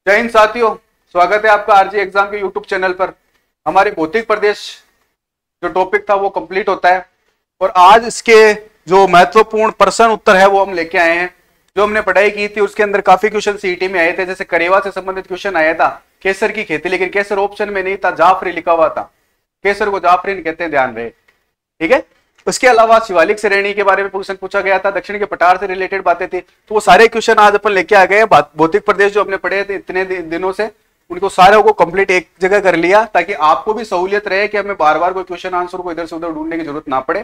जय हिंद साथियों, स्वागत है आपका आरजी एग्जाम के यूट्यूब चैनल पर। हमारे भौतिक प्रदेश जो टॉपिक था वो कंप्लीट होता है और आज इसके जो महत्वपूर्ण प्रश्न उत्तर है वो हम लेके आए हैं। जो हमने पढ़ाई की थी उसके अंदर काफी क्वेश्चन सीईटी में आए थे, जैसे करेवा से संबंधित क्वेश्चन आया था, केसर की खेती, लेकिन केसर ऑप्शन में नहीं था, जाफरी लिखा हुआ था। केसर को जाफरीन कहते हैं, ध्यान रहे, ठीक है। उसके अलावा शिवालिक श्रेणी के बारे में क्वेश्चन पूछा गया था, दक्षिण के पठार से रिलेटेड बातें थी। तो वो सारे क्वेश्चन आज अपन लेके आ गए। भौतिक प्रदेश जो हमने पढ़े थे इतने दिनों से, उनको सारे को कंप्लीट एक जगह कर लिया ताकि आपको भी सहूलियत रहे कि हमें बार बार कोई क्वेश्चन आंसर को इधर से उधर ढूंढने की जरूरत ना पड़े।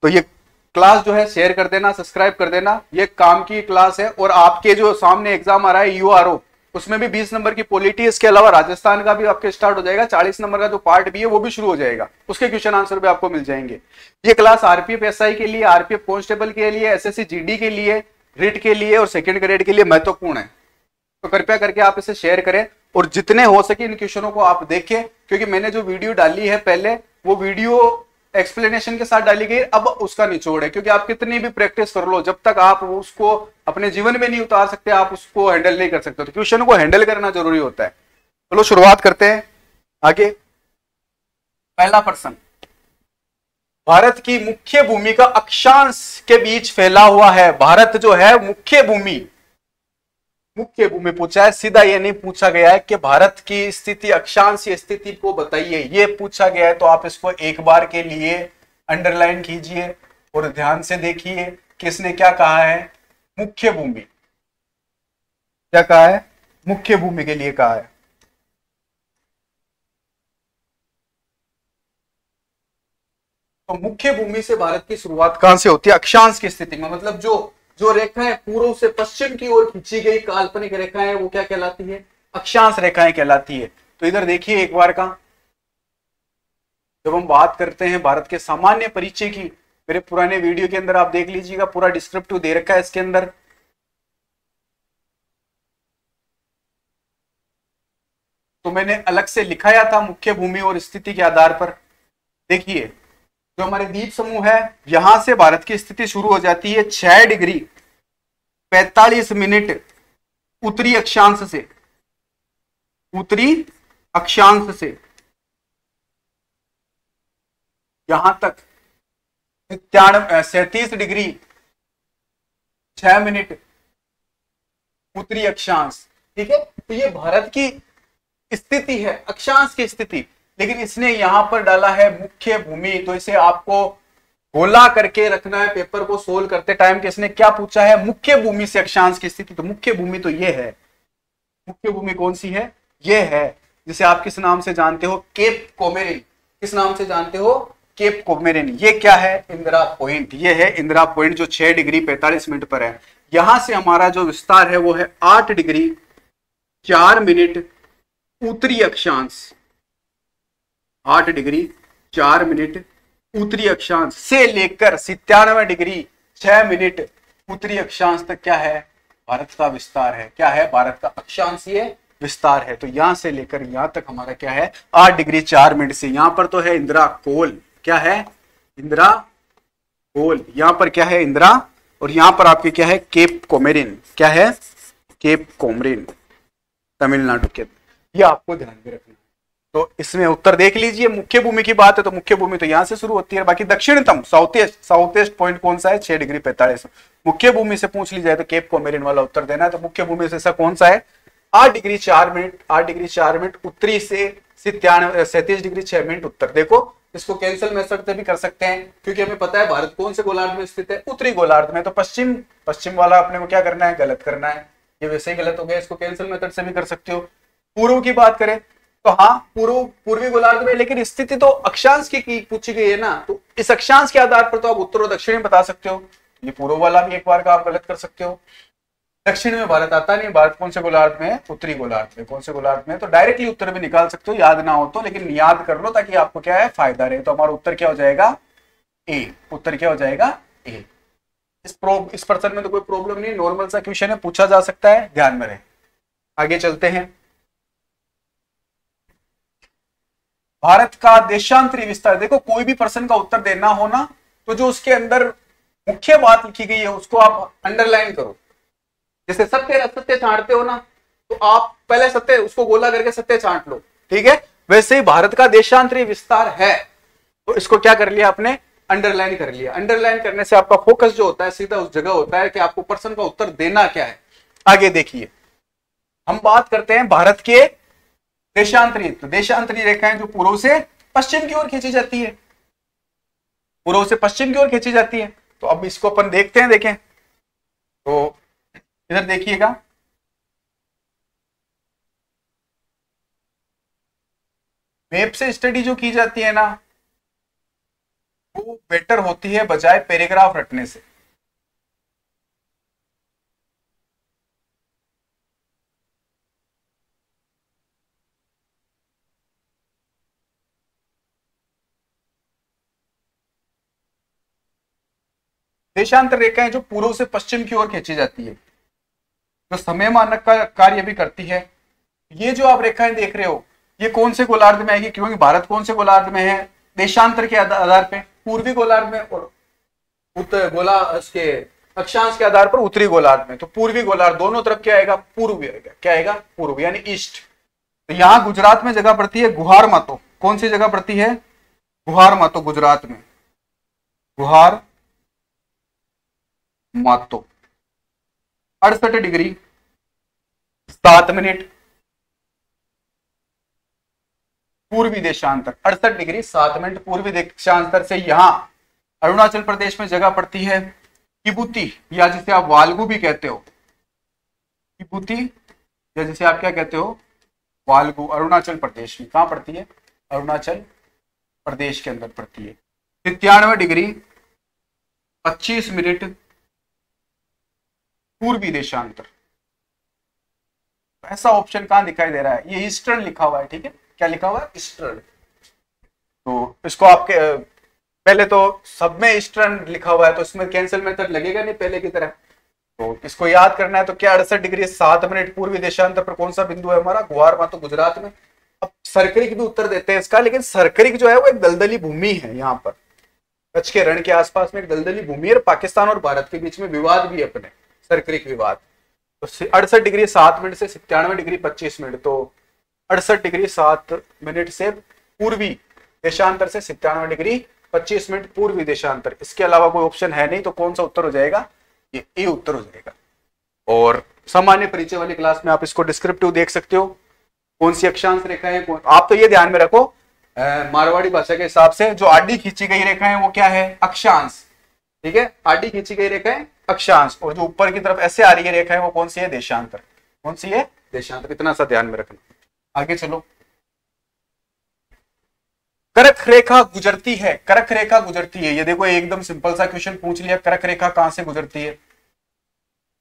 तो ये क्लास जो है शेयर कर देना, सब्सक्राइब कर देना, ये काम की क्लास है। और आपके जो सामने एग्जाम आ रहा है यूआरओ, उसमें भी 20 नंबर की पॉलिटी, इसके अलावा राजस्थान का भी आपके स्टार्ट हो जाएगा। 40 नंबर का जो पार्ट भी है वो भी शुरू हो जाएगा, उसके क्वेश्चन आंसर भी आपको मिल जाएंगे। ये क्लास आरपीएफ एसआई के लिए, आरपीएफ कांस्टेबल के लिए, एसएससी जीडी के लिए, रिट के लिए और सेकंड ग्रेड के लिए महत्वपूर्ण है। तो कृपया करके आप इसे शेयर करें और जितने हो सके इन क्वेश्चनों को आप देखें, क्योंकि मैंने जो वीडियो डाली है पहले, वो वीडियो एक्सप्लेनेशन के साथ डाली गई, अब उसका निचोड़ है। क्योंकि आप कितनी भी प्रैक्टिस कर लो, जब तक आप उसको अपने जीवन में नहीं उतार सकते, आप उसको हैंडल नहीं कर सकते। तो क्वेश्चन को हैंडल करना जरूरी होता है। चलो शुरुआत करते हैं आगे। पहला प्रश्न, भारत की मुख्य भूमि का अक्षांश के बीच फैला हुआ है। भारत जो है मुख्य भूमि पूछा है, सीधा ये नहीं पूछा गया है कि भारत की स्थिति अक्षांश स्थिति को बताइए, ये पूछा गया है। तो आप इसको एक बार के लिए अंडरलाइन कीजिए और ध्यान से देखिए किसने क्या कहा है। मुख्य भूमि क्या कहा है, मुख्य भूमि के लिए कहा है। तो मुख्य भूमि से भारत की शुरुआत कहां से होती है? अक्षांश की स्थिति में, मतलब जो रेखाएं पूर्व से पश्चिम की ओर खींची गई काल्पनिक रेखाएं, वो क्या कहलाती है? अक्षांश रेखाएं कहलाती है। तो इधर देखिए एक बार का, जब हम बात करते हैं भारत के सामान्य परिचय की, मेरे पुराने वीडियो के अंदर आप देख लीजिएगा, पूरा डिस्क्रिप्टिव दे रखा है इसके अंदर। तो मैंने अलग से लिखाया था मुख्य भूमि और स्थिति के आधार पर। देखिए जो हमारे द्वीप समूह है, यहां से भारत की स्थिति शुरू हो जाती है 6 डिग्री 45 मिनट उत्तरी अक्षांश से, उत्तरी अक्षांश से यहां तक 37 डिग्री 6 मिनट उत्तरी अक्षांश, ठीक है। तो ये भारत की स्थिति है, अक्षांश की स्थिति, लेकिन इसने यहां पर डाला है मुख्य भूमि। तो इसे आपको गोला करके रखना है पेपर को सोल्व करते टाइम कि इसने क्या पूछा है, मुख्य भूमि से अक्षांश की स्थिति। तो मुख्य भूमि तो ये है, मुख्य भूमि कौन सी है? ये है, जिसे आप किस नाम से जानते हो? Cap coumarin. किस नाम से जानते हो? Cap coumarin. ये क्या है? इंदिरा पॉइंट। ये है इंदिरा पॉइंट जो 6 डिग्री 45 मिनट पर है। यहां से हमारा जो विस्तार है वो है 8 डिग्री 4 मिनट उत्तरी अक्षांश, 8 डिग्री 4 मिनट उत्तरी अक्षांश से लेकर 97 डिग्री 6 मिनट उत्तरी अक्षांश तक क्या है? भारत का विस्तार है। क्या है? भारत का अक्षांशीय विस्तार है। तो यहां से लेकर यहां तक हमारा क्या है? 8 डिग्री 4 मिनट से। यहां पर तो है इंदिरा कोल। क्या है? इंदिरा कोल। यहां पर क्या है? इंदिरा। और यहां पर आपके क्या है? Cap coumarin. क्या है? केप कोमरिन, तमिलनाडु के। ये आपको ध्यान में रखना है। तो इसमें उत्तर देख लीजिए। मुख्य भूमि की बात है तो मुख्य भूमि तो यहां से शुरू होती है। बाकी दक्षिणतम साउथ ईस्ट पॉइंट कौन सा है? 6 डिग्री 45। मुख्य भूमि से पूछ ली जाए तो केप कोमेरिन वाला उत्तर देना है। तो मुख्य भूमि से ऐसा कौन सा है? 8 डिग्री 4 मिनट, 8 डिग्री 4 मिनट उत्तरी से 37 डिग्री 6 मिनट उत्तर। देखो इसको कैंसिल मेथड से भी कर सकते हैं, क्योंकि हमें पता है भारत कौन से गोलार्ध में स्थित है? उत्तरी गोलार्ध में। तो पश्चिम वाला अपने को क्या करना है? गलत करना है। ये वैसे ही गलत हो गया, इसको कैंसिल मेथड से भी कर सकते हो। पूर्व की बात करें तो हाँ, पूर्वी गोलार्ध में, लेकिन स्थिति तो अक्षांश की पूछी गई है ना। तो इस अक्षांश के आधार पर तो आप उत्तर और दक्षिण बता सकते हो। ये पूर्व वाला भी एक बार का आप गलत कर सकते हो। दक्षिण में भारत आता नहीं, भारत कौन से गोलार्ध में है? उत्तरी गोलार्ध में। कौन से गोलार्ध में? तो डायरेक्टली उत्तर भी निकाल सकते हो, याद ना हो तो, लेकिन याद कर लो ताकि आपको क्या है? फायदा रहे। तो हमारा उत्तर क्या हो जाएगा? ए। उत्तर क्या हो जाएगा? ए। इस प्रश्न में तो कोई प्रॉब्लम नहीं, नॉर्मल सा क्वेश्चन है, पूछा जा सकता है, ध्यान में रहे। आगे चलते हैं। भारत का देशांतरी विस्तार। देखो कोई भी प्रश्न का उत्तर देना हो ना, तो जो उसके अंदर मुख्य बात लिखी गई है उसको आप अंडरलाइन करो। जैसे सत्य असत्य छांटते हो ना, तो आप पहले सत्य उसको गोला करके सत्य छांट लो, ठीक है। वैसे ही भारत का देशांतरी विस्तार है, तो इसको क्या कर लिया आपने, अंडरलाइन कर लिया। अंडरलाइन करने से आपका फोकस जो होता है सीधा उस जगह होता है कि आपको प्रश्न का उत्तर देना क्या है। आगे देखिए, हम बात करते हैं भारत के देशांतरी। तो देशांतरी रेखाएं जो पूर्व से पश्चिम की ओर खींची जाती है, पूर्व से पश्चिम की ओर खींची जाती है। तो अब इसको अपन देखते हैं, देखें तो इधर देखिएगा, मैप से स्टडी जो की जाती है ना, वो बेटर होती है बजाय पैराग्राफ रटने से। देशांतर रेखाएं जो पूर्व से पश्चिम की ओर खींची जाती है, जो समय मानक का कार्य भी करती है। ये जो आप रेखाएं देख रहे हो, ये कौन से गोलार्ध में आएगी, क्योंकि भारत कौन से गोलार्ध में है, देशांतर के आधार पे पूर्वी गोलार्ध में, और उत्तर गोला उसके अक्षांश के आधार पर उत्तरी गोलार्ध में। तो पूर्वी गोलार्ध दोनों तरफ क्या आएगा, पूर्व आएगा। क्या आएगा, पूर्व यानी ईस्ट। तो यहाँ गुजरात में जगह पड़ती है गुहार मातो। कौन सी जगह पड़ती है, गुहार मातो, गुजरात में गुहार मातो। 68 डिग्री 7 मिनट पूर्वी देशांतर, 68 डिग्री 7 मिनट पूर्वी देशांतर से यहां अरुणाचल प्रदेश में जगह पड़ती है किबुती, या जिसे आप वालगू भी कहते हो, किबुती, या जिसे आप क्या कहते हो, वालगू। अरुणाचल प्रदेश में कहां पड़ती है, अरुणाचल प्रदेश के अंदर पड़ती है। 93 डिग्री 25 मिनट पूर्वी देशांतर। ऐसा ऑप्शन कहां दिखाई दे रहा है, ये ईस्टर्न लिखा हुआ है, ठीक है। क्या लिखा हुआ है, ईस्टर्न। तो इसको आपके पहले तो सब में ईस्टर्न लिखा हुआ है, तो इसमें कैंसिल मेथड लगेगा नहीं पहले की तरह। तो इसको याद करना है, तो क्या 68 डिग्री 7 मिनट पूर्वी देशांतर पर कौन सा बिंदु है हमारा, गुहार मातो, गुजरात में। अब सरकरिक भी उत्तर देते हैं इसका, लेकिन सरकरिक जो है वो एक दलदली भूमि है। यहाँ पर कच्छ के रण के आसपास में एक दलदली भूमि है, पाकिस्तान और भारत के बीच में विवाद भी अपने सरकरिक विवाद। तो 68 डिग्री 7 मिनट से 97 डिग्री 25 मिनट, तो 68 डिग्री 7 मिनट से पूर्वी देशांतर से 97 डिग्री 25 मिनट पूर्वी देशांतर। इसके अलावा कोई ऑप्शन है नहीं, तो कौन सा उत्तर हो जाएगा, ये ए उत्तर हो जाएगा। और सामान्य परिचय वाली क्लास में आप इसको डिस्क्रिप्टिव देख सकते हो, कौन सी अक्षांश रेखा है। आप तो ये ध्यान में रखो, मारवाड़ी भाषा के हिसाब से जो आडी खींची गई रेखा है वो क्या है, अक्षांश, ठीक है। आडी खींची गई रेखा है अक्षांश, और जो ऊपर की तरफ ऐसे आ रही है रेखा है वो कौन सी है, देशांतर। कौन सी है, देशांतर। इतना सा ध्यान में रखना। आगे चलो, कर्क रेखा गुजरती है, कर्क रेखा गुजरती है। ये देखो एकदम सिंपल सा क्वेश्चन पूछ लिया, कर्क रेखा कहां से गुजरती है।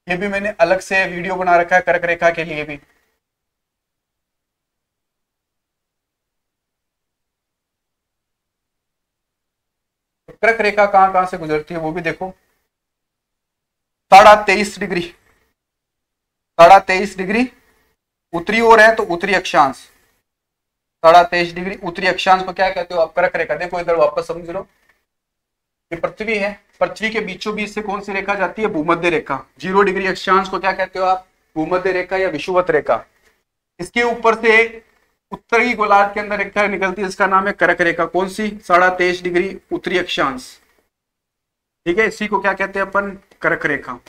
ये भी मैंने अलग से वीडियो बना रखा है कर्क रेखा के लिए भी। कर्क रेखा कहां कहां से गुजरती है वो भी देखो। 23.5 डिग्री, 23.5 डिग्री उत्तरी ओर है, तो उत्तरी अक्षांश। 23.5 डिग्री उत्तरी अक्षांश को क्या कहते हो आप, कर्क रेखा। देखो इधर वापस समझ लो, ये पृथ्वी है, पृथ्वी के बीचों बीच से कौन सी रेखा जाती है, भूमध्य रेखा। 0 डिग्री अक्षांश को क्या कहते हो आप, भूमध्य रेखा या विषुवत रेखा। इसके ऊपर से उत्तरी गोलार्ध के अंदर रेखा निकलती है, इसका नाम है कर्क रेखा। कौन सी, 23.5 डिग्री उत्तरी अक्षांश, ठीक है। इसी को क्या कहते हैं अपन, कर्क रेखा।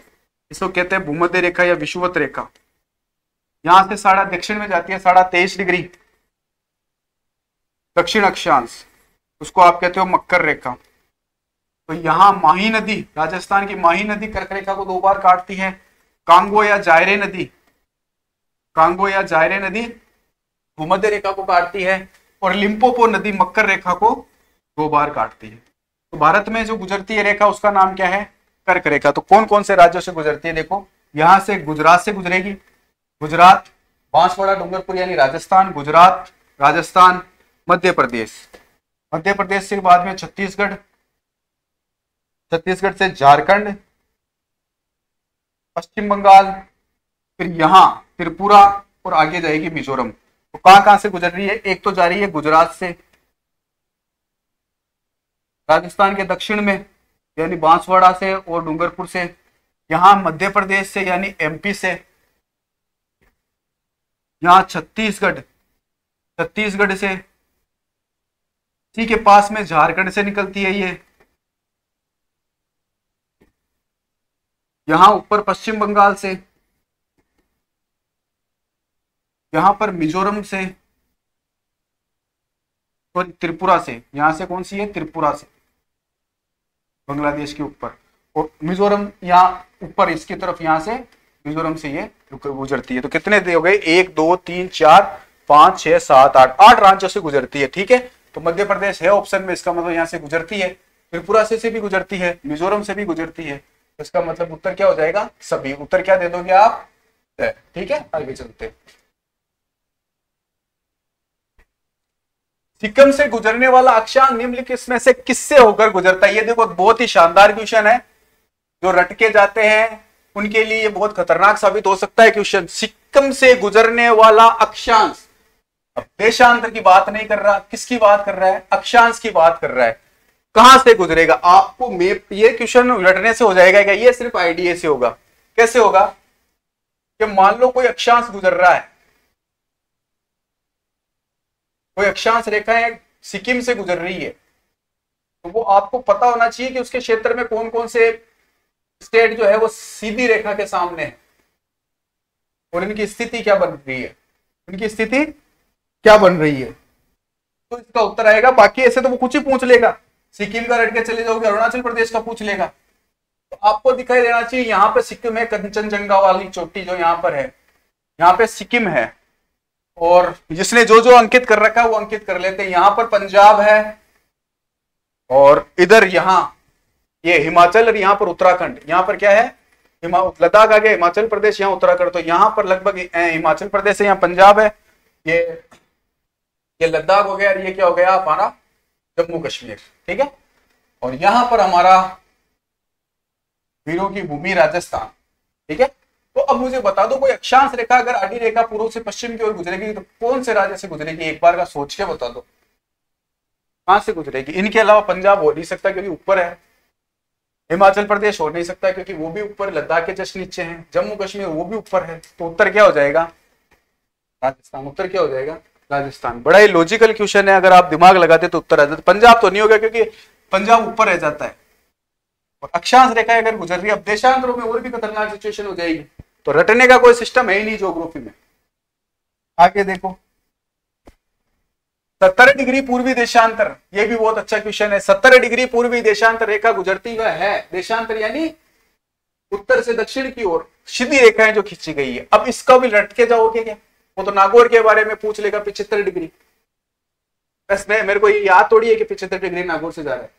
इसको कहते हैं भूमध्य रेखा या विषुवत रेखा। यहां से साढ़ा दक्षिण में जाती है, 23.5 डिग्री दक्षिण अक्षांश, उसको आप कहते हो मकर रेखा। तो यहां माही नदी, राजस्थान की माही नदी कर्क रेखा को 2 बार काटती है। कांगो या जायरे नदी, कांगो या जायरे नदी भूमध्य रेखा को काटती है, और लिम्पोपो नदी मकर रेखा को 2 बार काटती है। तो भारत में जो गुजरती है रेखा उसका नाम क्या है, कर्क रेखा। तो कौन कौन से राज्यों से गुजरती है, देखो यहां से गुजरात से गुजरेगी, गुजरात, बांसवाड़ा, डूंगरपुर यानी राजस्थान, गुजरात, राजस्थान, मध्य प्रदेश, मध्य प्रदेश से बाद में छत्तीसगढ़, छत्तीसगढ़ से झारखंड, पश्चिम बंगाल, फिर यहां त्रिपुरा, और आगे जाएगी मिजोरम। तो कहां कहां से गुजर रही है, एक तो जा रही है गुजरात से, राजस्थान के दक्षिण में यानी बांसवाड़ा से और डूंगरपुर से, यहां मध्य प्रदेश से यानी एमपी से, यहाँ छत्तीसगढ़, छत्तीसगढ़ से इसी के पास में झारखंड से निकलती है ये, यहां ऊपर पश्चिम बंगाल से, यहां पर मिजोरम से और त्रिपुरा से, यहां से कौन सी है, त्रिपुरा से, बांग्लादेश के ऊपर, और मिजोरम यहाँ ऊपर इसकी तरफ, यहां से मिजोरम से ये गुजरती है। तो कितने हो गए, 1 2 3 4 5 6 7 8, 8 राज्यों से गुजरती है। ठीक है, तो मध्य प्रदेश है ऑप्शन में, इसका मतलब यहाँ से गुजरती है, त्रिपुरा से भी गुजरती है, मिजोरम से भी गुजरती है, तो इसका मतलब उत्तर क्या हो जाएगा, सभी। उत्तर क्या दे दोगे आप, ठीक है, आगे चलते। सिक्किम से गुजरने वाला अक्षांश निम्नलिखित में से किससे होकर गुजरता है। ये देखो बहुत ही शानदार क्वेश्चन है, जो रटके जाते हैं उनके लिए ये बहुत खतरनाक साबित हो सकता है क्वेश्चन। सिक्किम से गुजरने वाला अक्षांश, अब देशांतर की बात नहीं कर रहा, किसकी बात कर रहा है, अक्षांश की बात कर रहा है। कहां से गुजरेगा, आपको मेप, ये क्वेश्चन रटने से हो जाएगा क्या, ये सिर्फ आईडीए से होगा। कैसे होगा, कि मान लो कोई अक्षांश गुजर रहा है, कोई अक्षांश रेखा है सिक्किम से गुजर रही है, तो वो आपको पता होना चाहिए कि उसके क्षेत्र में कौन कौन से स्टेट जो है वो सीधी रेखा के सामने है और इनकी स्थिति क्या बन रही है, इनकी स्थिति क्या बन रही है। तो इसका उत्तर आएगा, बाकी ऐसे तो वो कुछ ही पूछ लेगा, सिक्किम का रट के चले जाओगे, अरुणाचल प्रदेश का पूछ लेगा। तो आपको दिखाई देना चाहिए यहाँ पे सिक्किम है, कंचनजंगा वाली चोटी जो यहाँ पर है, यहाँ पे सिक्किम है, और जिसने जो जो अंकित कर रखा है वो अंकित कर लेते हैं। यहाँ पर पंजाब है, और इधर यहाँ ये हिमाचल, और यहाँ पर उत्तराखंड, यहाँ पर क्या है, लद्दाख आ गया, हिमाचल प्रदेश, यहाँ उत्तराखंड। तो यहाँ पर लगभग हिमाचल प्रदेश है, यहाँ पंजाब है, ये लद्दाख हो गया, और ये क्या हो गया हमारा जम्मू कश्मीर। ठीक है, और यहां पर हमारा वीरों की भूमि राजस्थान। ठीक है, तो अब मुझे बता दो, कोई अक्षांश रेखा अगर आड़ी रेखा पूर्व से पश्चिम की ओर गुजरेगी तो कौन से राज्य से गुजरेगी, एक बार का सोच के बता दो कहां से गुजरेगी। इनके अलावा पंजाब हो नहीं सकता क्योंकि ऊपर है, हिमाचल प्रदेश हो नहीं सकता क्योंकि वो भी ऊपर, लद्दाख के जस्ट नीचे है, जम्मू कश्मीर वो भी ऊपर है, तो उत्तर क्या हो जाएगा, राजस्थान। उत्तर क्या हो जाएगा, राजस्थान। बड़ा ही लॉजिकल क्वेश्चन है, अगर आप दिमाग लगाते तो उत्तर आ जाता। पंजाब तो नहीं होगा क्योंकि पंजाब ऊपर रह जाता है, और अक्षांश रेखा अगर गुजर रही है, अब देशांतरों में और भी खतरनाक सिचुएशन हो जाएगी, तो रटने का कोई सिस्टम है ही नहीं ज्योग्राफी में। आगे देखो, 70 डिग्री पूर्वी देशांतर, ये भी बहुत अच्छा क्वेश्चन है। 70 डिग्री पूर्वी देशांतर रेखा गुजरती हुआ है, देशांतर यानी उत्तर से दक्षिण की ओर सीधी रेखाएं जो खींची गई है। अब इसका भी रट के जाओगे क्या, वो तो नागौर के बारे में पूछ लेगा 75 डिग्री, बस मेरे को ये याद थोड़ी है कि 75 डिग्री नागौर से जा रहा है।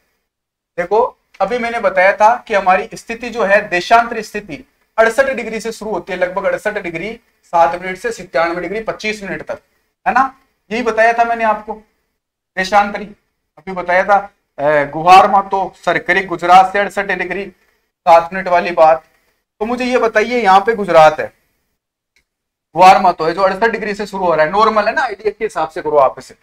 देखो अभी मैंने बताया था कि हमारी स्थिति जो है, देशांतर स्थिति 68 डिग्री से शुरू होती है, लगभग 68 डिग्री 7 मिनट से 97 डिग्री 25 मिनट तक, है ना, यही बताया था मैंने आपको। देशांतरी अभी बताया था, गुहार मातो सरकरी गुजरात से 68 डिग्री 7 मिनट वाली बात। तो मुझे ये बताइए, यहाँ पे गुजरात है, गुहार मातो है जो 68 डिग्री से शुरू हो रहा है, नॉर्मल है ना, आईडीएफ के हिसाब से करो आप इसे।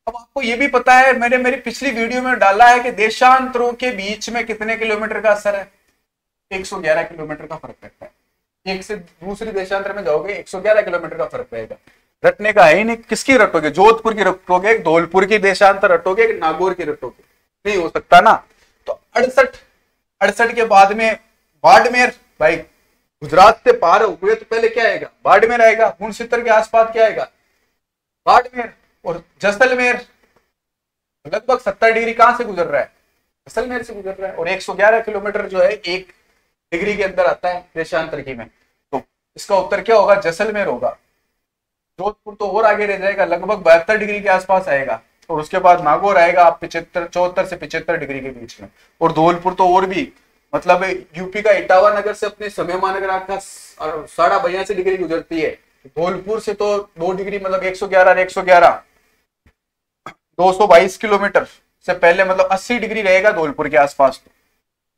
अब आपको ये भी पता है, मैंने मेरी पिछली वीडियो में डाला है कि देशांतरों के बीच में कितने किलोमीटर का असर है, 111 किलोमीटर का फर्क रहता है। एक से दूसरी देशांतर में जाओगे 111 किलोमीटर का फर्क रहेगा। रटने का है ही नहीं, किसकी रटोगे, जोधपुर की रटोगे, धौलपुर की देशांतर रटोगे, नागौर की रटोगे, नहीं हो सकता ना। तो 68 के बाद में बाड़मेर, भाई गुजरात से पार हुए तो पहले क्या आएगा, बाड़मेर आएगा, 69 के आसपास क्या आएगा, बाड़मेर। और जैसलमेर लगभग 70 डिग्री कहां से गुजर रहा है, जैसलमेर से गुजर रहा है, और 111 किलोमीटर जो है 1 डिग्री के अंदर आता है देशांतर की में। तो इसका उत्तर क्या होगा, जैसलमेर होगा। जोधपुर तो और आगे रह जाएगा, लगभग 72 डिग्री के आसपास आएगा, और उसके बाद नागौर आएगा आप 74 से 75 डिग्री के बीच में, और धौलपुर तो और भी, मतलब यूपी का इटावा नगर से अपने समय मानक का 82 डिग्री गुजरती है, धौलपुर से तो 2 डिग्री, मतलब 111 222 किलोमीटर से पहले, मतलब 80 डिग्री रहेगा धौलपुर के आसपास।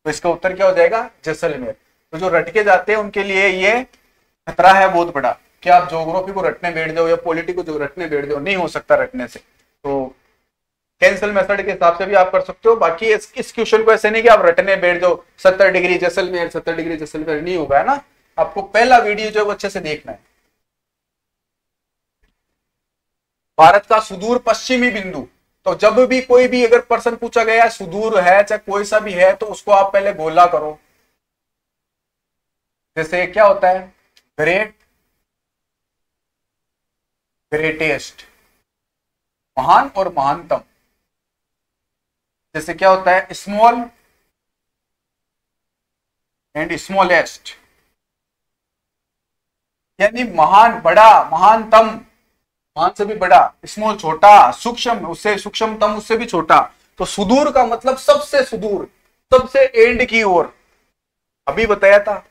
तो इसका उत्तर क्या हो जाएगा, जैसलमेर। तो जो रटके जाते हैं उनके लिए ये खतरा है बहुत बड़ा, कि आप ज्योग्राफी को रटने बैठ जाओ या पॉलिटी को जो रटने बैठ जाओ, नहीं हो सकता रटने से। तो कैंसल मेथड के हिसाब से भी आप कर सकते हो, बाकी इस क्वेश्चन को ऐसे नहीं कि आप रटने बैठ जाओ 70 डिग्री जैसलमेर 70 डिग्री जैसलमेर, नहीं होगा, है ना। आपको पहला वीडियो जो है वो अच्छे से देखना है। भारत का सुदूर पश्चिमी बिंदु। तो जब भी कोई भी अगर प्रश्न पूछा गया है सुदूर है चाहे कोई सा भी है तो उसको आप पहले गोला करो। जैसे क्या होता है ग्रेट, ग्रेटेस्ट, महान और महानतम। जैसे क्या होता है स्मॉल एंड स्मॉलेस्ट, यानी महान बड़ा, महानतम महान से भी बड़ा, स्मॉल छोटा, सूक्ष्म उससे सूक्ष्मतम उससे भी छोटा। तो सुदूर का मतलब सबसे सुदूर, सबसे एंड की ओर। अभी बताया था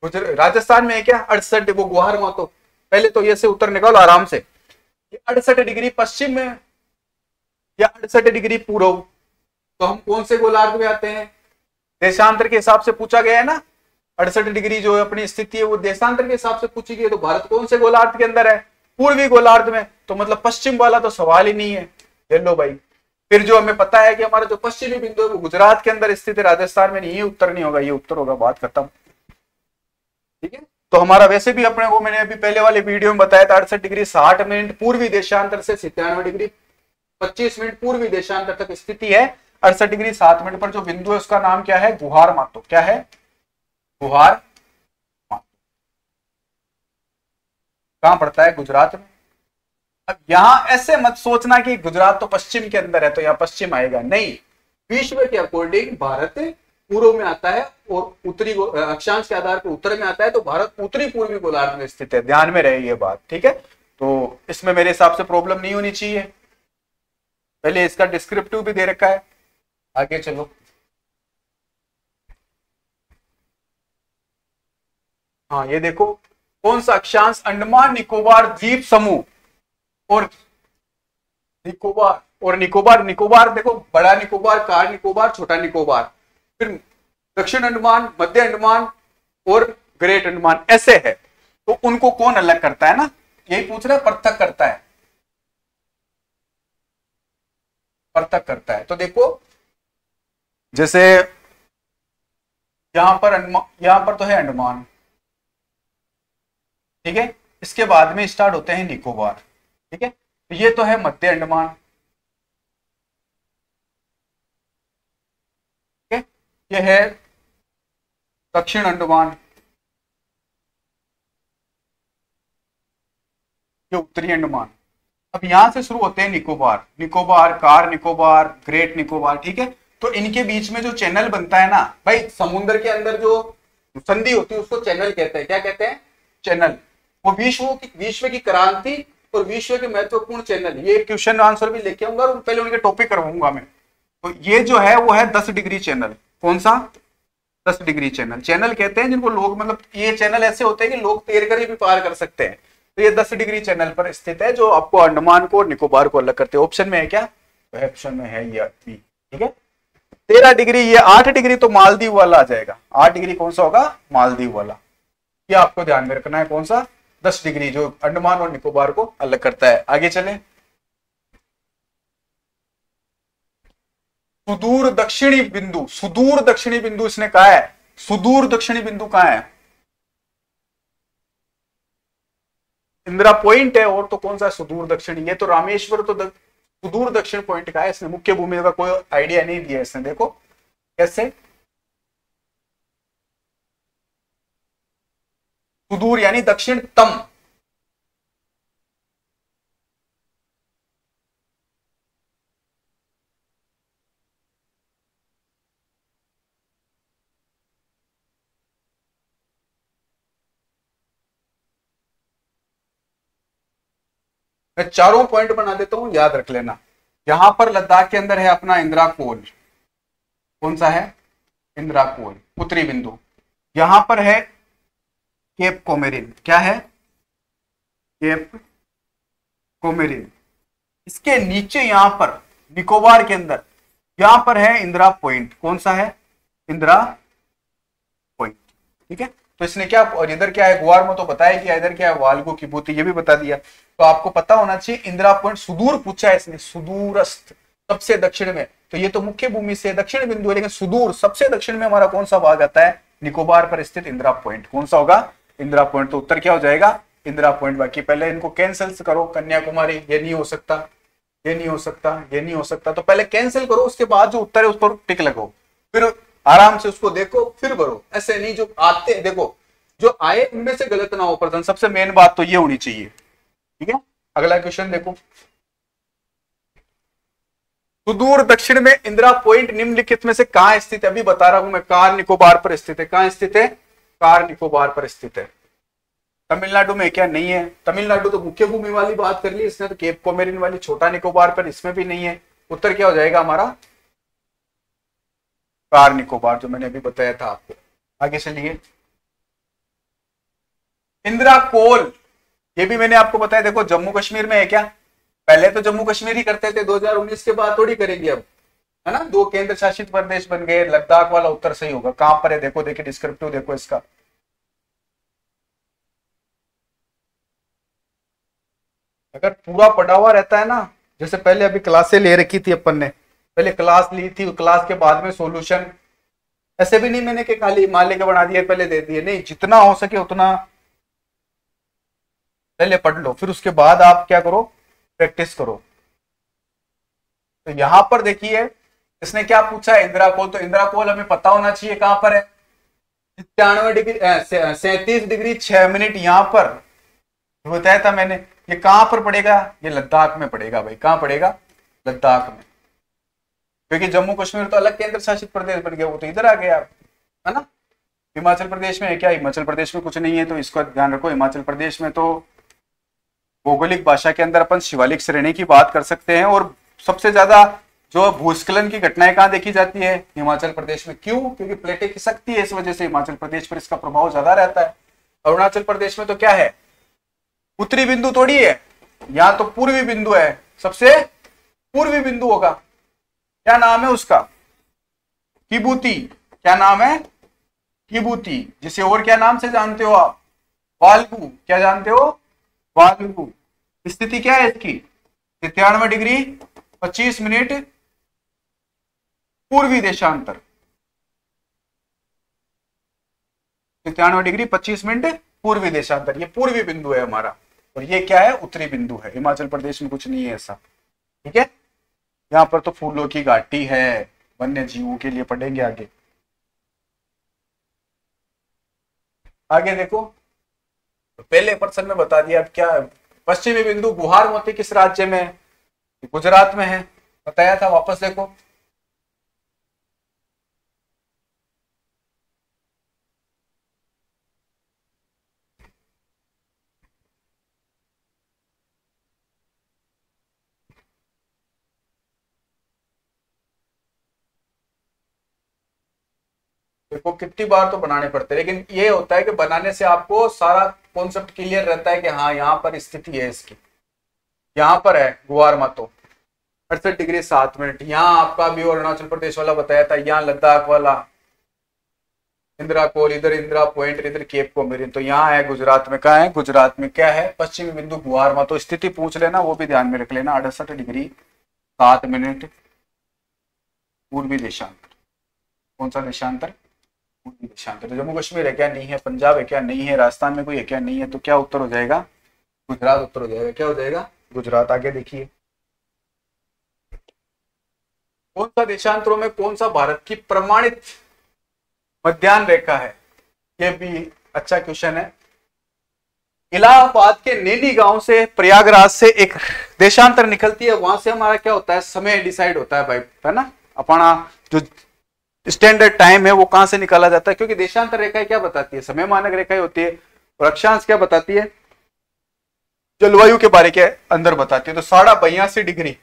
राजस्थान में है क्या 68, वो गुहार मातो। पहले तो ये से उत्तर निकालो आराम से, 68 डिग्री पश्चिम में या 68 डिग्री पूर्व। तो हम कौन से गोलार्ध में आते हैं? देशांतर के हिसाब से पूछा गया है ना, 68 डिग्री जो अपनी स्थिति है वो देशांतर के हिसाब से पूछी गई है। तो भारत कौन से गोलार्ध के अंदर है? पूर्वी गोलार्ध में। तो मतलब पश्चिम वाला तो सवाल ही नहीं है। ले लो भाई। फिर जो हमें पता है कि हमारा जो पश्चिमी बिंदु है वो गुजरात के अंदर स्थित है, राजस्थान में नहीं। ये उत्तर नहीं होगा, ये उत्तर होगा, बात खत्म। ठीक है। तो हमारा वैसे भी अपने को मैंने अभी पहले वाले वीडियो में बताया था 68 डिग्री 60 मिनट पूर्वी देशांतर से 97 डिग्री 25 मिनट पूर्वी देशांतर तक स्थिति है। 68 डिग्री 7 मिनट पर जो बिंदु है उसका नाम क्या है? गुहार मातो। क्या है? गुहार मातो। कहां पड़ता है? गुजरात में। अब यहां ऐसे मत सोचना कि गुजरात तो पश्चिम के अंदर है तो यहां पश्चिम आएगा, नहीं। विश्व के अकॉर्डिंग भारत पूर्व में आता है और उत्तरी अक्षांश के आधार पर उत्तर में आता है। तो भारत उत्तरी पूर्वी गोलार्ध में स्थित है, ध्यान में रहे ये बात। ठीक है। तो इसमें मेरे हिसाब से प्रॉब्लम नहीं होनी चाहिए। पहले इसका डिस्क्रिप्टिव भी दे रखा है, आगे चलो। हाँ ये देखो, कौन सा अक्षांश? अंडमान निकोबार द्वीप समूह और निकोबार निकोबार देखो, बड़ा निकोबार, कार निकोबार, छोटा निकोबार, फिर दक्षिण अंडमान, मध्य अंडमान और ग्रेट अंडमान, ऐसे है। तो उनको कौन अलग करता है ना, यही पूछ रहे, पृथक करता है, पृथक करता है। तो देखो जैसे यहां पर तो है अंडमान, ठीक है। इसके बाद में स्टार्ट होते हैं निकोबार, ठीक है। तो ये तो है मध्य अंडमान, ठीक है। ये है दक्षिण अंडमान, ये उत्तरी अंडमान। अब यहां से शुरू होते हैं निकोबार, निकोबार, कार निकोबार, ग्रेट निकोबार, ठीक है। तो इनके बीच में जो चैनल बनता है ना भाई, समुद्र के अंदर जो संधि होती है उसको चैनल कहते हैं। क्या कहते हैं? चैनल। वो विश्व की क्रांति और विश्व के महत्वपूर्ण चैनल, ये क्वेश्चन आंसर भी लेके आऊंगा और पहले उनके टॉपिक करवाऊंगा मैं। तो ये जो है वो है 10 डिग्री चैनल। कौन सा? 10 डिग्री चैनल। चैनल कहते हैं जिनको लोग, मतलब ये चैनल ऐसे होते हैं कि लोग तैर कर भी पार कर सकते हैं। तो ये 10 डिग्री चैनल पर स्थित है, जो आपको अंडमान को और निकोबार को अलग करते हैं। ऑप्शन में है क्या? तो ऑप्शन में है ये, ठीक है। 13 डिग्री, ये 8 डिग्री तो मालदीव वाला आ जाएगा। 8 डिग्री कौन सा होगा? मालदीव वाला। ये आपको ध्यान में रखना है। कौन सा? 10 डिग्री जो अंडमान और निकोबार को अलग करता है। आगे चले। सुदूर दक्षिणी बिंदु, सुदूर दक्षिणी बिंदु इसने कहा है। सुदूर दक्षिणी बिंदु कहां है? इंदिरा पॉइंट है, और तो कौन सा सुदूर दक्षिणी? ये तो रामेश्वर तो सुदूर दक्षिण पॉइंट का है। इसने मुख्य भूमि का कोई आइडिया नहीं दिया इसने। देखो कैसे, सुदूर यानी दक्षिणतम। मैं चारों पॉइंट बना देता हूं, याद रख लेना। यहां पर लद्दाख के अंदर है अपना इंदिरा कोल। कौन सा है? इंदिरा कोल, उत्तरी बिंदु। यहां पर है केप कोमेरिन। क्या है? Cap coumarin. इसके नीचे यहां पर निकोबार के अंदर यहां पर है इंदिरा पॉइंट। कौन सा है? इंदिरा पॉइंट, ठीक है। तो इसने क्या, और इधर क्या है? गुआर में तो बताया कि इधर क्या है? वाल्गो की बूती, ये भी बता दिया। तो आपको पता होना चाहिए इंदिरा पॉइंट सुदूर पूछा है इसने, सुदूरस्थ, सबसे दक्षिण में। तो ये तो मुख्य भूमि से दक्षिण बिंदु है, लेकिन सुदूर सबसे दक्षिण में हमारा कौन सा भाग आता है? निकोबार पर स्थित इंदिरा पॉइंट। कौन सा होगा? इंदिरा पॉइंट। तो उत्तर क्या हो जाएगा? इंदिरा पॉइंट बाकी। पहले इनको कैंसिल करो, कन्याकुमारी ये नहीं हो सकता, ये नहीं हो सकता, ये नहीं हो सकता, तो पहले कैंसिल करो, उसके बाद जो उत्तर है उस पर टिक लगाओ, फिर आराम से उसको देखो, फिर भरो। ऐसे नहीं जो आते देखो, जो आए उनमें से गलत ना हो प्रश्न, सबसे मेन बात तो ये होनी चाहिए। ठीक है, अगला क्वेश्चन देखो। सुदूर दक्षिण में इंदिरा पॉइंट निम्नलिखित में से कहां स्थित है? अभी बता रहा हूं मैं, कार निकोबार पर स्थित है। कहां स्थित है? कार निकोबार पर स्थित है। तमिलनाडु में क्या? नहीं है। तमिलनाडु तो मुख्य भूमि वाली बात कर ली इसने, तो केप कोमेरिन वाली छोटा निकोबार पर, इसमें भी नहीं है। उत्तर क्या हो जाएगा हमारा? कार निकोबार, जो मैंने अभी बताया था आपको। आगे चलिए, इंदिरा कोल, ये भी मैंने आपको बताया। देखो जम्मू कश्मीर में है क्या? पहले तो जम्मू कश्मीर ही करते थे, 2019 के बाद थोड़ी करेंगे अब, है ना। 2 केंद्र शासित प्रदेश बन गए। लद्दाख वाला उत्तर सही होगा। कहां पर है? देखो, देखिए डिस्क्रिप्टिव देखो इसका। अगर पूरा पढ़ा हुआ रहता है ना, जैसे पहले अभी क्लासें ले रखी थी अपन ने, पहले क्लास ली थी, क्लास के बाद में सॉल्यूशन, ऐसे भी नहीं मैंने कि खाली मान के बना दिए पहले दे दिए, नहीं, जितना हो सके उतना पहले पढ़ लो, फिर उसके बाद आप क्या करो? प्रैक्टिस करो। तो यहां पर देखिए इसने क्या पूछा है? इंदिरा कोल। तो इंदिरा कोल हमें पता होना चाहिए कहां पर है। 97 डिग्री 37 डिग्री 6 मिनट यहां पर बताया था मैंने। ये कहां पर पड़ेगा? ये लद्दाख में पड़ेगा भाई। कहां पड़ेगा? लद्दाख में। क्योंकि जम्मू कश्मीर तो अलग केंद्र शासित प्रदेश बन गया, वो तो इधर आ गया, है ना। हिमाचल प्रदेश में है क्या? हिमाचल प्रदेश में कुछ नहीं है, तो इसको ध्यान रखो। हिमाचल प्रदेश में तो भौगोलिक भाषा के अंदर अपन शिवालिक श्रेणी की बात कर सकते हैं, और सबसे ज्यादा जो भूस्खलन की घटनाएं कहां देखी जाती है? हिमाचल प्रदेश में। क्यों? क्योंकि प्लेटें खिसकती है, इस वजह से हिमाचल प्रदेश पर इसका प्रभाव ज्यादा रहता है। अरुणाचल प्रदेश में तो क्या है? उत्तरी बिंदु थोड़ी है, यहां तो पूर्वी बिंदु है, सबसे पूर्वी बिंदु होगा। क्या नाम है उसका? किबूती। क्या नाम है? किबूती। जिसे और क्या नाम से जानते हो आप? वाल्गू। क्या जानते हो? वाल्गू। स्थिति क्या है इसकी? 93 डिग्री 25 मिनट पूर्वी देशांतर। 93 डिग्री 25 मिनट पूर्वी देशांतर, ये पूर्वी बिंदु है हमारा, और ये क्या है? उत्तरी बिंदु है। हिमाचल प्रदेश में कुछ नहीं है ऐसा। ठीक है, यहां पर तो फूलों की घाटी है, वन्य जीवों के लिए पढ़ेंगे आगे। आगे देखो, तो पहले प्रश्न में बता दिया। अब क्या? पश्चिमी बिंदु गुहार मोती किस राज्य में है? गुजरात में है, बताया था। वापस देखो, देखो कितनी बार तो बनाने पड़ते हैं, लेकिन ये होता है कि बनाने से आपको सारा कॉन्सेप्ट क्लियर रहता है कि हाँ यहाँ पर स्थिति है इसकी। यहाँ पर है गुवार मातो 68 डिग्री 7 मिनट। यहाँ आपका भी अरुणाचल प्रदेश वाला बताया था, यहाँ लद्दाख वाला इंदिरा कोल, इधर इंदिरा पॉइंट, इधर केप कोमेरिन। तो यहाँ है गुजरात में। कहा है? गुजरात में। क्या है? पश्चिमी बिंदु गुवार मातो। स्थिति पूछ लेना, वो भी ध्यान में रख लेना। 68 डिग्री 7 मिनट पूर्वी देशांतर। कौन सा देशांतर? पूर्वी देशांतर। जम्मू कश्मीर है क्या? नहीं है। पंजाब है क्या? नहीं है। राजस्थान में कोई है क्या? नहीं है। तो क्या उत्तर हो जाएगा? गुजरात उत्तर हो जाएगा। क्या हो जाएगा? गुजरात। आगे देखिए, कौन सा देशांतरों में कौन सा भारत की प्रमाणित मध्याह्न रेखा है? ये भी अच्छा क्वेश्चन है। इलाहाबाद के नैनी गांव से, प्रयागराज से एक देशांतर निकलती है, वहां से हमारा क्या होता है? समय डिसाइड होता है भाई, है ना। अपना जो स्टैंडर्ड टाइम है वो कहां से निकाला जाता है? क्योंकि देशांतर रेखाएं क्या बताती है? समय मानक रेखाएं होती है। और अक्षांश क्या बताती है? जलवायु के बारे के अंदर बताती है। तो 82.5 डिग्री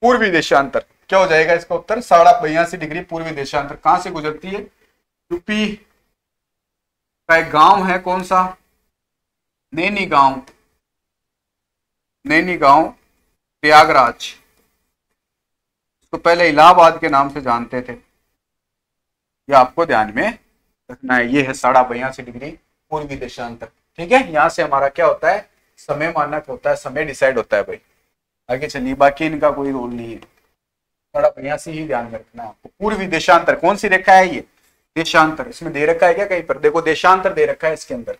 पूर्वी देशांतर। क्या हो जाएगा इसका उत्तर? 82.5 डिग्री पूर्वी देशांतर। कहां से गुजरती है? यूपी का एक गांव है, कौन सा? नैनी गांव। नैनी गांव, प्रयागराज। तो पहले इलाहाबाद के नाम से जानते थे, ये आपको ध्यान में रखना है। ये है 82.5 डिग्री पूर्वी देशांतर। ठीक है, यहां से हमारा क्या होता है? समय मानक होता है, समय डिसाइड होता है भाई। आगे चलिए, बाकी इनका कोई रोल नहीं है। 82.5 ही ध्यान में रखना है आपको। पूर्वी देशांतर कौन सी रेखा है? ये देशांतर। इसमें दे रखा है क्या कहीं पर? देखो देशांतर दे रखा है इसके अंदर।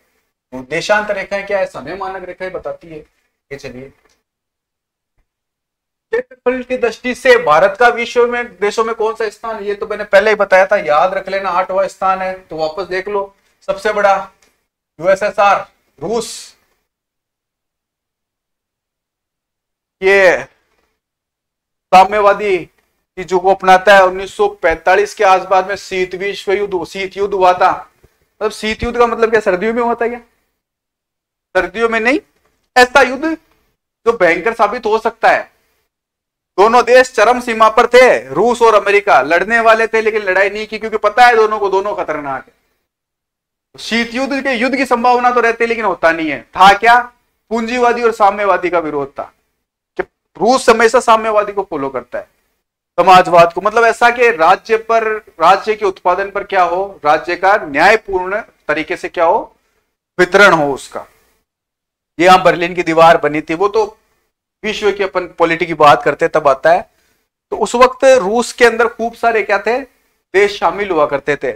तो देशांतर रेखाएं क्या है, समय मानक रेखाएं बताती है। ये चलिए, क्षेत्रफल की दृष्टि से भारत का विश्व में देशों में कौन सा स्थान है, ये तो मैंने पहले ही बताया था, याद रख लेना, 8वां स्थान है। तो वापस देख लो, सबसे बड़ा यूएसएसआर, रूस, ये साम्यवादी की जो को अपनाता है, 1945 के आसपास में शीत युद्ध हुआ था। मतलब शीत युद्ध का मतलब क्या, सर्दियों में हुआ था क्या? सर्दियों में नहीं, ऐसा युद्ध जो भयंकर साबित हो सकता है। दोनों देश चरम सीमा पर थे, रूस और अमेरिका लड़ने वाले थे, लेकिन लड़ाई नहीं की, क्योंकि पता है दोनों को दोनों खतरनाक है। शीत युद्ध के युद्ध की संभावना तो रहती है, लेकिन होता नहीं है। था क्या, पूंजीवादी और साम्यवादी का विरोध था, कि रूस हमेशा साम्यवादी को फॉलो करता है, समाजवाद को। मतलब ऐसा कि राज्य के उत्पादन पर क्या हो, राज्य का न्यायपूर्ण तरीके से क्या हो, वितरण हो उसका। ये यहां बर्लिन की दीवार बनी थी, वो तो विश्व की अपन पॉलिटी की बात करते तब आता है। तो उस वक्त रूस के अंदर खूब सारे क्या थे, देश शामिल हुआ करते थे।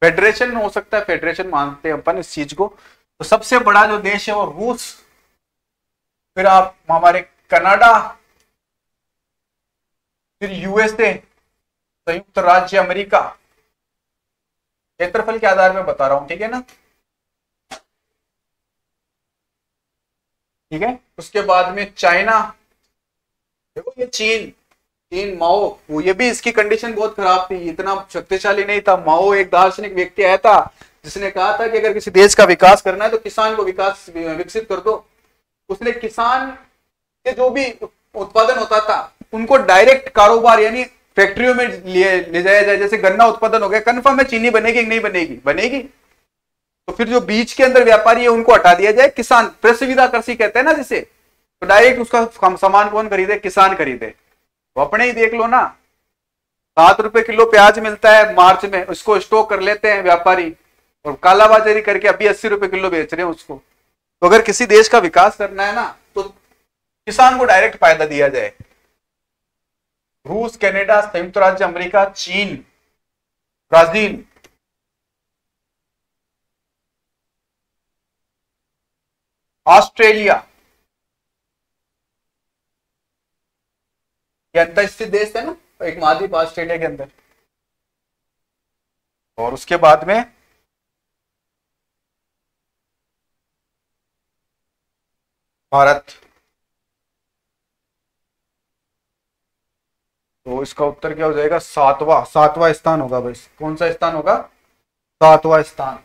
फेडरेशन हो सकता है, फेडरेशन मानते हैं अपन इस चीज को। तो सबसे बड़ा जो देश है वो रूस, फिर आप हमारे कनाडा, फिर यूएसए, संयुक्त राज्य अमेरिका, क्षेत्रफल के आधार में बता रहा हूं, ठीक है ना। ठीक है, उसके बाद में चाइना, देखो ये चीन माओ, वो ये भी इसकी कंडीशन बहुत खराब थी, इतना शक्तिशाली नहीं था। माओ एक दार्शनिक व्यक्ति आया था जिसने कहा था कि अगर किसी देश का विकास करना है तो किसान को विकसित कर दो। उसने किसान के जो भी उत्पादन होता था उनको डायरेक्ट कारोबार यानी फैक्ट्रियों में ले जाया जाए। जैसे गन्ना उत्पादन हो गया, कन्फर्म है चीनी बनेगी कि नहीं बनेगी, बनेगी। तो फिर जो बीच के अंदर व्यापारी है उनको हटा दिया जाए, किसान, प्रसुविधा कृषि कहते हैं ना जिसे, तो डायरेक्ट उसका सामान कौन खरीदे, किसान खरीदे। तो अपने ही देख लो ना, 7 रुपए किलो प्याज मिलता है मार्च में, उसको स्टॉक कर लेते हैं व्यापारी और कालाबाजारी करके अभी 80 रुपए किलो बेच रहे हैं उसको। तो अगर किसी देश का विकास करना है ना तो किसान को डायरेक्ट फायदा दिया जाए। रूस, कनाडा, संयुक्त राज्य अमेरिका, चीन, ब्राजील, ऑस्ट्रेलिया, ये अंतरस्थित देश है ना, एक महाद्वीप ऑस्ट्रेलिया के अंदर। और उसके बाद में भारत। तो इसका उत्तर क्या हो जाएगा, सातवां स्थान होगा भाई। कौन सा स्थान होगा, 7वां स्थान।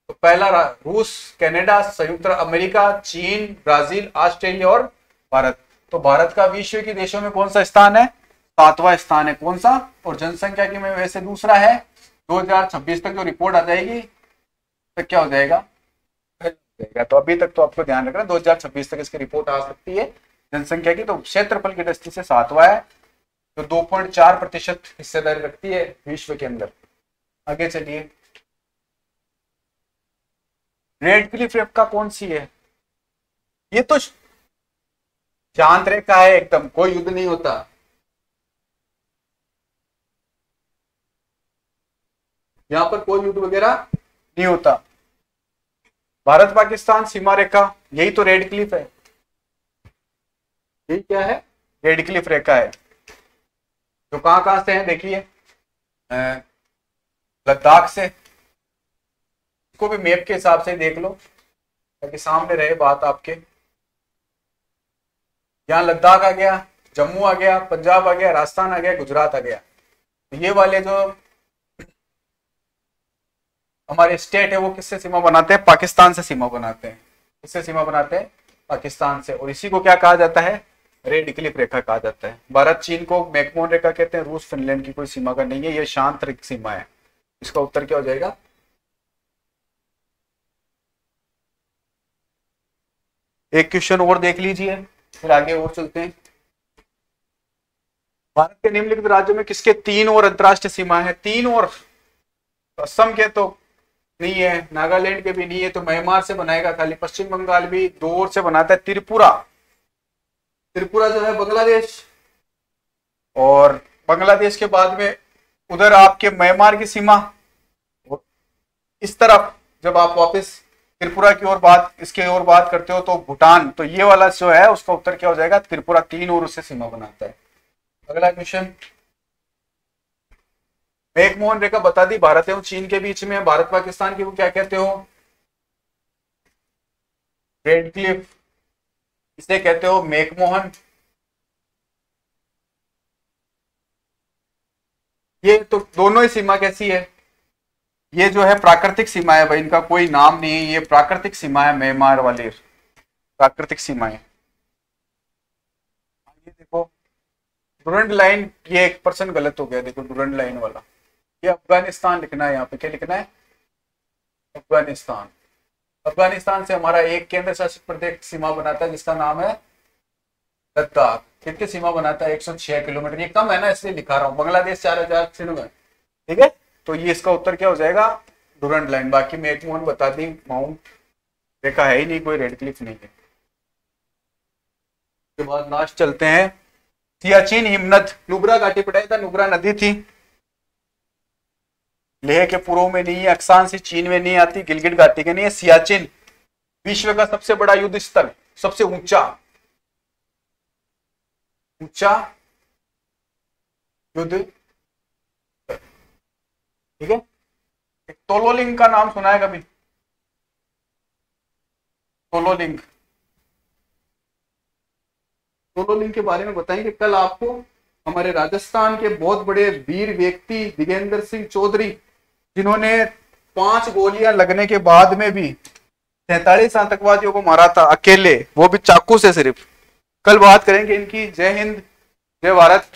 तो पहला रूस, कनाडा, संयुक्त अमेरिका, चीन, ब्राजील, ऑस्ट्रेलिया और भारत। तो भारत का विश्व के देशों में कौन सा स्थान है, 7वां स्थान है। कौन सा, और जनसंख्या की में वैसे दूसरा है। 2026 तक जो रिपोर्ट आ जाएगी तो क्या हो जाएगा, तो अभी तक तो आपको ध्यान रखना 2026 तक इसकी रिपोर्ट आ सकती है जनसंख्या की। तो क्षेत्रफल की दृष्टि से 7वां है, तो 2.4% हिस्सेदारी रखती है विश्व के अंदर। आगे चलिए, रेड क्लिफ रेखा कौन सी है, ये तो शांत रेखा है एकदम, कोई युद्ध नहीं होता। यहां पर कोई युद्ध वगैरह नहीं होता। भारत पाकिस्तान सीमा रेखा, यही तो रेड क्लिफ है। यही क्या है, रेड क्लिफ रेखा है। जो कहां से है देखिए, लद्दाख से, इसको भी मैप के हिसाब से देख लो ताकि सामने रहे बात आपके। यहां लद्दाख आ गया, जम्मू आ गया, पंजाब आ गया, राजस्थान आ गया, गुजरात आ गया। तो ये वाले जो हमारे स्टेट है वो किससे सीमा बनाते हैं, पाकिस्तान से सीमा बनाते हैं। किससे सीमा बनाते हैं, पाकिस्तान से। और इसी को क्या कहा जाता है, रेड क्लिफ रेखा कहा जाता है। भारत चीन को मैकमोहन रेखा कहते हैं, रूस फिनलैंड की कोई सीमा का नहीं है, ये शांत सीमा है। इसका उत्तर क्या हो जाएगा, एक क्वेश्चन और देख लीजिए फिर आगे और चलते हैं। भारत के निम्नलिखित राज्यों में किसके 3 और अंतरराष्ट्रीय सीमा है, 3 और, असम के तो नहीं है, नागालैंड के भी नहीं है, तो म्यांमार से बनाएगा खाली। पश्चिम बंगाल भी 2 और से बनाता है, त्रिपुरा जो है बांग्लादेश, और बांग्लादेश के बाद में उधर आपके म्यांमार की सीमा। इस तरफ जब आप वापस त्रिपुरा की ओर बात, इसके ओर बात करते हो तो भूटान, तो ये वाला जो है उसका उत्तर क्या हो जाएगा, त्रिपुरा 3 और उससे सीमा बनाता है। अगला क्वेश्चन, मैकमोहन रेखा बता दी, भारत एवं चीन के बीच में, भारत पाकिस्तान की वो क्या कहते हो, रेड क्लिफ, इसे कहते हो मैकमोहन। ये तो दोनों ही सीमा कैसी है, ये जो है प्राकृतिक सीमा है भाई, इनका कोई नाम नहीं है, ये प्राकृतिक सीमा है, म्यांमार वाली प्राकृतिक सीमाएं। ये देखो डुरंड लाइन, ये 1% गलत हो गया, देखो डुरंड लाइन वाला, ये अफगानिस्तान लिखना है, यहाँ पे क्या लिखना है, अफगानिस्तान। अफगानिस्तान से हमारा एक केंद्र शासित प्रदेश सीमा बनाता है जिसका नाम है लद्दाख। कितनी सीमा बनाता है, 106 किलोमीटर, ये कम है ना इसलिए लिखा रहा हूँ। बांग्लादेश 4096, ठीक है, तो ये इसका उत्तर क्या हो जाएगा, डुरंड लाइन। बाकी मैकमोहन बता दी, माउंट रेखा है ही नहीं, कोई रेड क्लिफ नहीं है। उसके बाद लास्ट चलते हैं, सियाचिन हिमनद, नुब्रा घाटी पढ़ाई था, नुब्रा नदी थी, लेह के पूर्व में नहीं है, अक्सान से चीन में नहीं आती, गिलगिट घाटी के नहीं है। सियाचिन विश्व का सबसे बड़ा युद्ध स्थल, सबसे ऊंचा युद्ध, ठीक है। एक तोलोलिंग का नाम सुना है कभी, तोलोलिंग, तोलोलिंग के बारे में बताएंगे कल आपको। हमारे राजस्थान के बहुत बड़े वीर व्यक्ति दिगेंद्र सिंह चौधरी, जिन्होंने 5 गोलियां लगने के बाद में भी 43 आतंकवादियों को मारा था अकेले, वो भी चाकू से सिर्फ। कल बात करेंगे इनकी। जय हिंद, जय भारत।